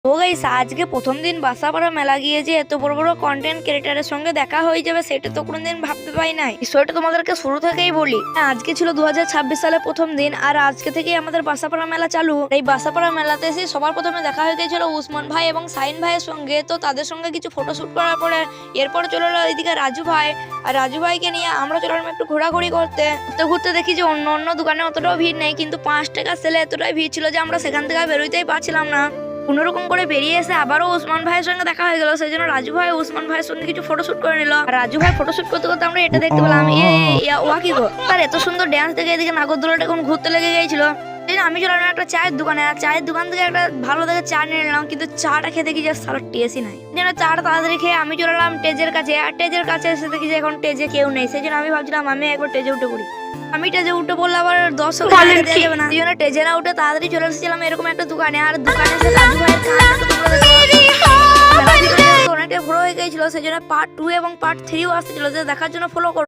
তো গাইস আজকে প্রথম দিন বাসাপাড়া মেলা গিয়ে যে এত বড় বড় কন্টেন্ট ক্রিয়েটারের সঙ্গে দেখা হয়ে যাবে সেটা তো কোনোদিন ভাবতে পাই নাই। বিষয়টা তোমাদেরকে শুরু থেকেই বলি, আজকে ছিল 2026 সালে প্রথম দিন আর আজকে থেকেই আমাদের বাসাপাড়া মেলা চালু। এই বাসাপাড়া মেলাতে এসে সবার প্রথমে দেখা হয়ে গেছিল উসমান ভাই এবং সাইন ভাইয়ের সঙ্গে। তো তাদের সঙ্গে কিছু ফটোশুট করার পরে এরপর চলে এলো এদিকে রাজু ভাই, আর রাজু ভাইকে নিয়ে আমরা চলে এলাম একটু ঘোরাঘুরি করতে। ঘুরতে ঘুরতে দেখি যে অন্য অন্য দোকানে অতটাও ভিড় নেই, কিন্তু 5 টাকা সেলে এতটাই ভিড় ছিল যে আমরা সেখান থেকে বেরোতেই পারছিলাম না। কোনোরকম করে বেরিয়ে এসে আবারও উসমান ভাইয়ের সঙ্গে দেখা হয়ে গেল, সেই জন্য রাজু ভাই উসমান ভাইয়ের সঙ্গে কিছু ফটোশুট করে নিল। রাজু ভাই ফটোশুট করতে করতে আমরা এটা দেখতে পেলাম, ওয়া কি গো, তার এত সুন্দর ড্যান্স দেখে এদিকে নাগরদোলাটা এখন ঘুরতে লেগে গিয়েছিল। আমি চলে এলাম একটা চায়ের দোকানে, আর চায়ের দোকান থেকে একটা ভালো দেখে চা নিয়ে নিলাম, কিন্তু চাটা খেতে কি যে সারা টেস্টই নাই। যেন চাটা তাড়াতাড়ি খেয়ে আমি চলে এলাম টেজের কাছে, আর টেজের কাছে এসে দেখি যে এখন টেজে কেউ নেই। সেই জন্য আমি ভাবছিলাম আমি একবার টেজে উঠে পড়ি। আমি টেজে উঠে পড়লে আবার দর্শক দেওয়া যাবে না, এই জন্য টেজে না উঠে তাড়াতাড়ি চলে এসেছিলাম এরকম একটা দোকানে। আর দোকানে এসে রাজু ভাইয়ের অনেকটা বড় হয়ে গিয়েছিল, সেই জন্য পার্ট 2 এবং পার্ট 3ও আসতেছিল, যে দেখার জন্য ফলো করো।